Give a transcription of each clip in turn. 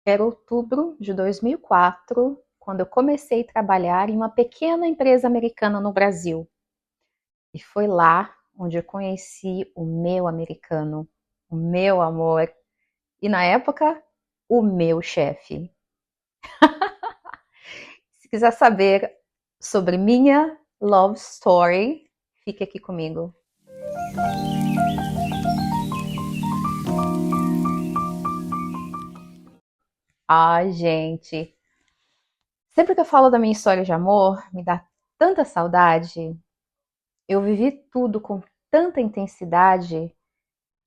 Era outubro de 2004, quando eu comecei a trabalhar em uma pequena empresa americana no Brasil. E foi lá onde eu conheci o meu americano, o meu amor e, na época, o meu chefe. Se quiser saber sobre minha love story, fique aqui comigo. Ai, gente, sempre que eu falo da minha história de amor, me dá tanta saudade. Eu vivi tudo com tanta intensidade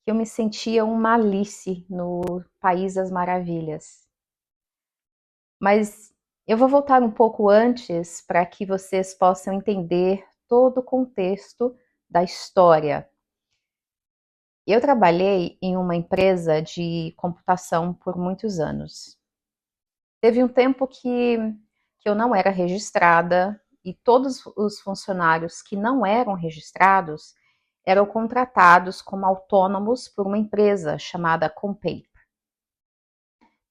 que eu me sentia uma Alice no País das Maravilhas. Mas eu vou voltar um pouco antes para que vocês possam entender todo o contexto da história. Eu trabalhei em uma empresa de computação por muitos anos. Teve um tempo que eu não era registrada e todos os funcionários que não eram registrados eram contratados como autônomos por uma empresa chamada Compape.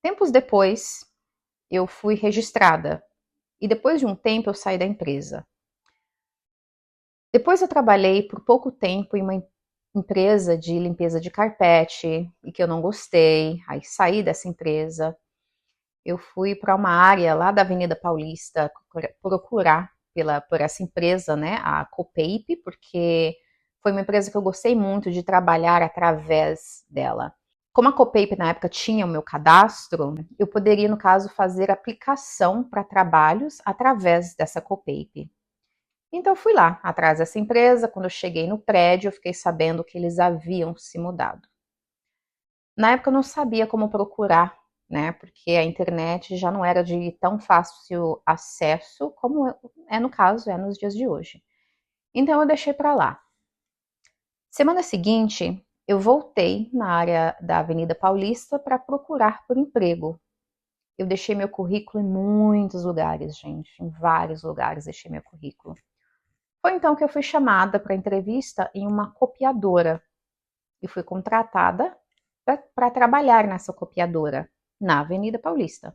Tempos depois, eu fui registrada e depois de um tempo eu saí da empresa. Depois eu trabalhei por pouco tempo em uma empresa de limpeza de carpete e que eu não gostei, aí saí dessa empresa. Eu fui para uma área lá da Avenida Paulista procurar por essa empresa, né, a Copape, porque foi uma empresa que eu gostei muito de trabalhar através dela. Como a Copape na época tinha o meu cadastro, eu poderia, no caso, fazer aplicação para trabalhos através dessa Copape. Então eu fui lá, atrás dessa empresa. Quando eu cheguei no prédio, eu fiquei sabendo que eles haviam se mudado. Na época eu não sabia como procurar, né? Porque a internet já não era de tão fácil acesso como é no caso, é nos dias de hoje. Então eu deixei para lá. Semana seguinte, eu voltei na área da Avenida Paulista para procurar por emprego. Eu deixei meu currículo em muitos lugares, gente, em vários lugares deixei meu currículo. Foi então que eu fui chamada para entrevista em uma copiadora e fui contratada para trabalhar nessa copiadora na Avenida Paulista.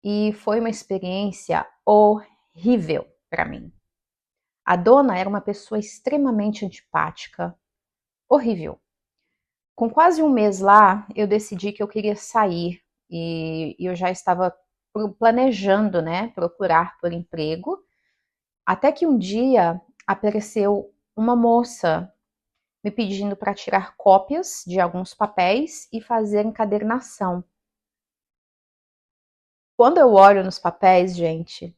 E foi uma experiência horrível para mim. A dona era uma pessoa extremamente antipática, horrível. Com quase um mês lá, eu decidi que eu queria sair e eu já estava planejando, né, procurar por emprego, até que um dia apareceu uma moça me pedindo para tirar cópias de alguns papéis e fazer encadernação. Quando eu olho nos papéis, gente,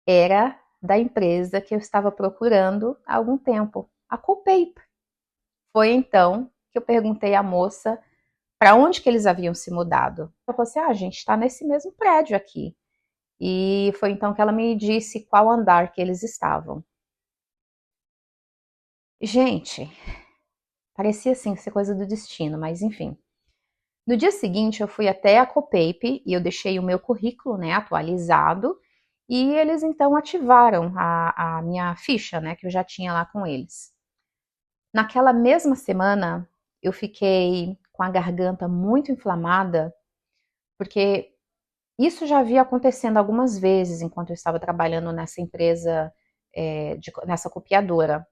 era da empresa que eu estava procurando há algum tempo, a Copape. Foi então que eu perguntei à moça para onde que eles haviam se mudado. Ela falou assim, a gente está nesse mesmo prédio aqui. E foi então que ela me disse qual andar que eles estavam. Gente, parecia assim ser coisa do destino, mas enfim. No dia seguinte, eu fui até a Copape e eu deixei o meu currículo, né, atualizado, e eles então ativaram a minha ficha, né, que eu já tinha lá com eles. Naquela mesma semana, eu fiquei com a garganta muito inflamada, porque isso já havia acontecendo algumas vezes enquanto eu estava trabalhando nessa empresa, nessa copiadora.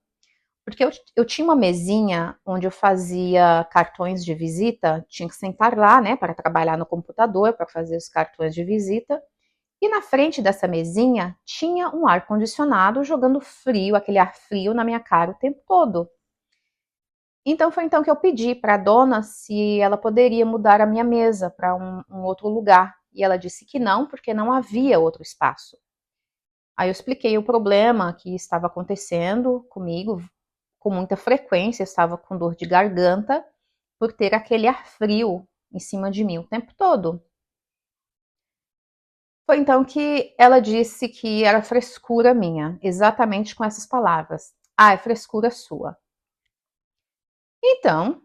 Porque eu tinha uma mesinha onde eu fazia cartões de visita, tinha que sentar lá, né, para trabalhar no computador, para fazer os cartões de visita. E na frente dessa mesinha tinha um ar-condicionado jogando frio, aquele ar frio na minha cara o tempo todo. Então foi então que eu pedi para a dona se ela poderia mudar a minha mesa para um outro lugar. E ela disse que não, porque não havia outro espaço. Aí eu expliquei o problema que estava acontecendo comigo, com muita frequência, eu estava com dor de garganta por ter aquele ar frio em cima de mim o tempo todo. Foi então que ela disse que era frescura minha, exatamente com essas palavras. Ah, é frescura sua. Então,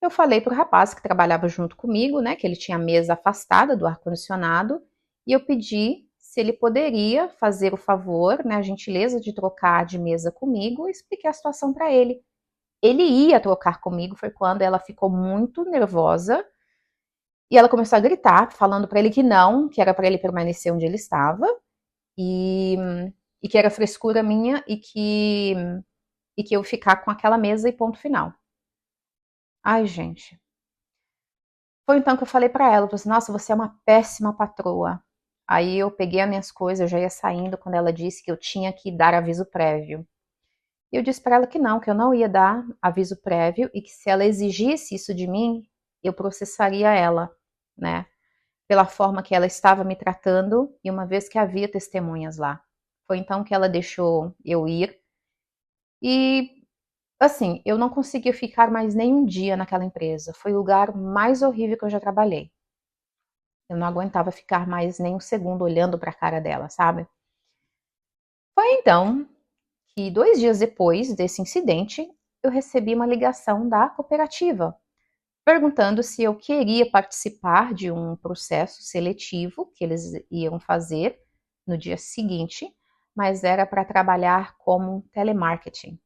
eu falei para o rapaz que trabalhava junto comigo, né, que ele tinha a mesa afastada do ar-condicionado, e eu pedi se ele poderia fazer o favor, né, a gentileza de trocar de mesa comigo, e expliquei a situação para ele. Ele ia trocar comigo, foi quando ela ficou muito nervosa E ela começou a gritar, falando para ele que não, que era para ele permanecer onde ele estava, e, e que era frescura minha e que eu ficar com aquela mesa e ponto final. Ai, gente. Foi então que eu falei para ela, eu falei assim, nossa, você é uma péssima patroa. Aí eu peguei as minhas coisas, eu já ia saindo quando ela disse que eu tinha que dar aviso prévio. E eu disse para ela que eu não ia dar aviso prévio e que se ela exigisse isso de mim, eu processaria ela, né? Pela forma que ela estava me tratando e uma vez que havia testemunhas lá. Foi então que ela deixou eu ir e assim, eu não conseguia ficar mais nem um dia naquela empresa. Foi o lugar mais horrível que eu já trabalhei. Eu não aguentava ficar mais nem um segundo olhando para a cara dela, sabe? Foi então que 2 dias depois desse incidente, eu recebi uma ligação da cooperativa, perguntando se eu queria participar de um processo seletivo que eles iam fazer no dia seguinte, mas era para trabalhar como telemarketing.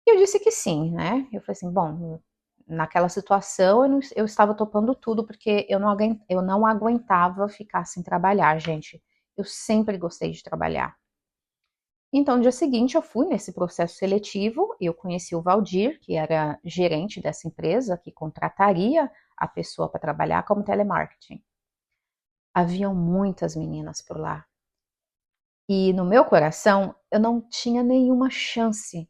E eu disse que sim, né? Eu falei assim, bom, naquela situação eu estava topando tudo, porque eu não aguentava ficar sem trabalhar, gente. Eu sempre gostei de trabalhar. Então, no dia seguinte, eu fui nesse processo seletivo e eu conheci o Valdir, que era gerente dessa empresa, que contrataria a pessoa para trabalhar como telemarketing. Haviam muitas meninas por lá. E no meu coração, eu não tinha nenhuma chance.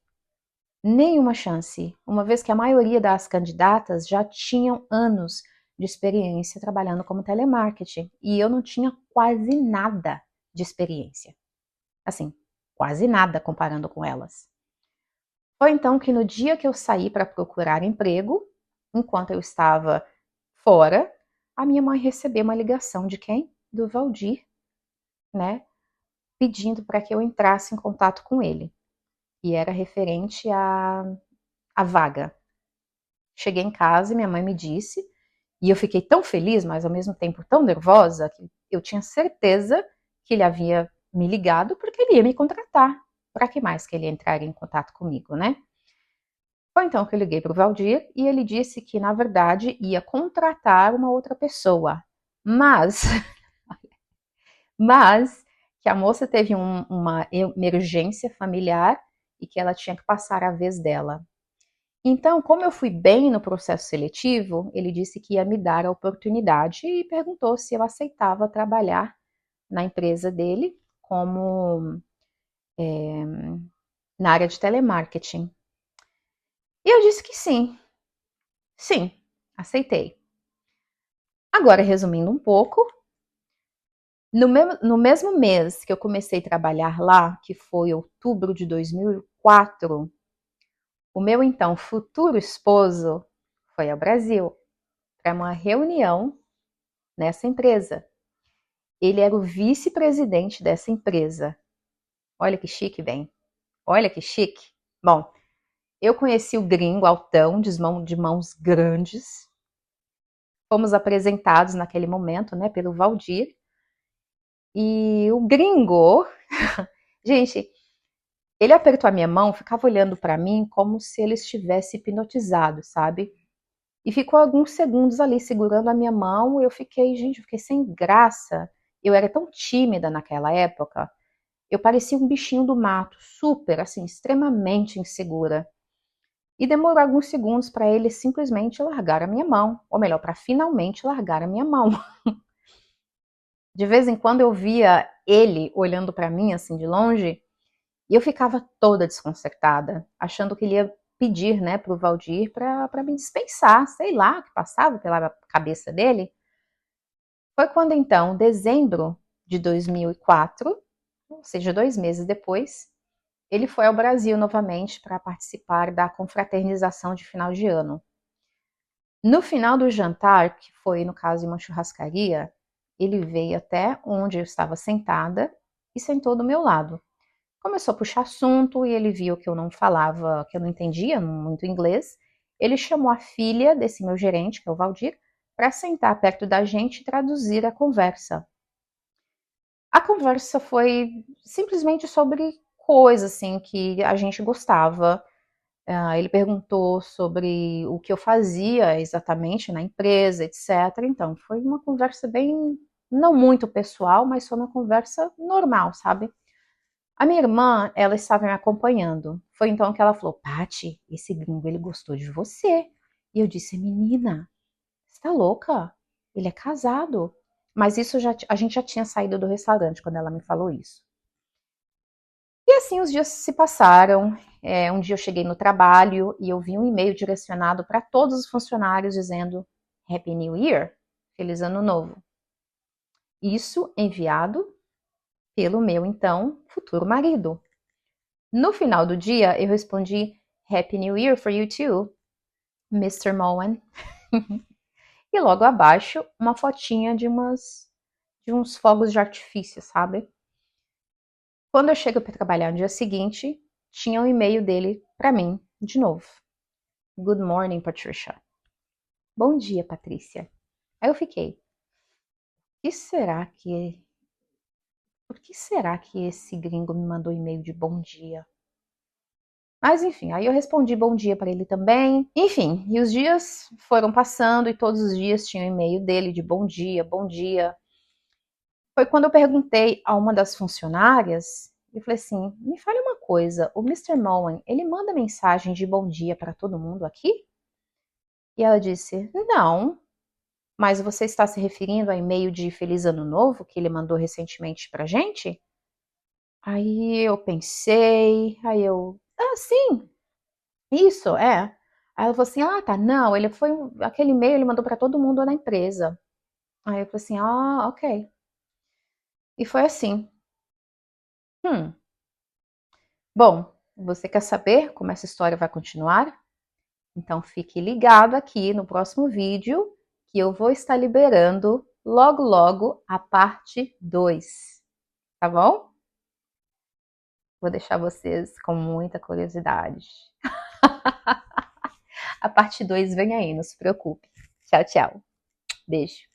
Nenhuma chance, uma vez que a maioria das candidatas já tinham anos de experiência trabalhando como telemarketing e eu não tinha quase nada de experiência. Assim, quase nada comparando com elas. Foi então que no dia que eu saí para procurar emprego, enquanto eu estava fora, a minha mãe recebeu uma ligação de quem? Do Valdir, né? Pedindo para que eu entrasse em contato com ele. E era referente à vaga. Cheguei em casa e minha mãe me disse, e eu fiquei tão feliz, mas ao mesmo tempo tão nervosa, que eu tinha certeza que ele havia me ligado porque ele ia me contratar. Para que mais que ele entraria em contato comigo, né? Foi então que eu liguei para o Valdir e ele disse que, na verdade, ia contratar uma outra pessoa, mas, mas que a moça teve uma emergência familiar e que ela tinha que passar a vez dela. Então, como eu fui bem no processo seletivo, ele disse que ia me dar a oportunidade e perguntou se eu aceitava trabalhar na empresa dele como na área de telemarketing. E eu disse que sim, aceitei. Agora, resumindo um pouco, no mesmo mês que eu comecei a trabalhar lá, que foi outubro de 2004, o meu então futuro esposo foi ao Brasil para uma reunião nessa empresa. Ele era o vice-presidente dessa empresa. Olha que chique, bem. Olha que chique. Bom, eu conheci o gringo altão, de mãos grandes. Fomos apresentados naquele momento, né, pelo Valdir. E o gringo, gente, ele apertou a minha mão, ficava olhando para mim como se ele estivesse hipnotizado, sabe? E ficou alguns segundos ali segurando a minha mão. Eu fiquei, gente, eu fiquei sem graça. Eu era tão tímida naquela época. Eu parecia um bichinho do mato, super, assim, extremamente insegura. E demorou alguns segundos para ele simplesmente largar a minha mão, ou melhor, para finalmente largar a minha mão. De vez em quando eu via ele olhando para mim assim de longe, e eu ficava toda desconcertada, achando que ele ia pedir, né, para o Valdir para me dispensar, sei lá, o que passava pela cabeça dele. Foi quando então, dezembro de 2004, ou seja, 2 meses depois, ele foi ao Brasil novamente para participar da confraternização de final de ano. No final do jantar, que foi no caso de uma churrascaria, ele veio até onde eu estava sentada e sentou do meu lado. Começou a puxar assunto e ele viu que eu não falava, que eu não entendia muito inglês. Ele chamou a filha desse meu gerente, que é o Valdir, para sentar perto da gente e traduzir a conversa. A conversa foi simplesmente sobre coisas assim que a gente gostava. Ele perguntou sobre o que eu fazia exatamente na empresa, etc. Então, foi uma conversa bem, não muito pessoal, mas foi uma conversa normal, sabe? A minha irmã, ela estava me acompanhando. Foi então que ela falou: Paty, esse gringo, ele gostou de você. E eu disse: menina, você tá louca? Ele é casado. Mas isso a gente já tinha saído do restaurante quando ela me falou isso. E assim os dias se passaram. Um dia eu cheguei no trabalho e eu vi um e-mail direcionado para todos os funcionários dizendo Happy New Year, Feliz Ano Novo. Isso enviado pelo meu então futuro marido. No final do dia eu respondi Happy New Year for you too, Mr. Moen. E logo abaixo uma fotinha de uns fogos de artifício, sabe? Quando eu chego para trabalhar no dia seguinte, tinha um e-mail dele para mim, de novo. Good morning, Patricia. Bom dia, Patrícia. Aí eu fiquei, por que será que esse gringo me mandou e-mail de bom dia? Mas enfim, aí eu respondi bom dia para ele também. Enfim, e os dias foram passando e todos os dias tinha um e-mail dele de bom dia, bom dia. Foi quando eu perguntei a uma das funcionárias, eu falei assim, me fale uma coisa, o Mr. Moen, ele manda mensagem de bom dia para todo mundo aqui? E ela disse, não, mas você está se referindo ao e-mail de Feliz Ano Novo que ele mandou recentemente pra gente? Aí eu pensei, sim, isso, é. Aí ela falou assim, tá, não, aquele e-mail ele mandou para todo mundo na empresa. Aí eu falei assim, ok. E foi assim. Hum, Bom, você quer saber como essa história vai continuar? Então fique ligado aqui no próximo vídeo que eu vou estar liberando logo logo a parte 2, tá bom? Vou deixar vocês com muita curiosidade. A parte 2 vem aí, não se preocupe. Tchau, tchau. Beijo.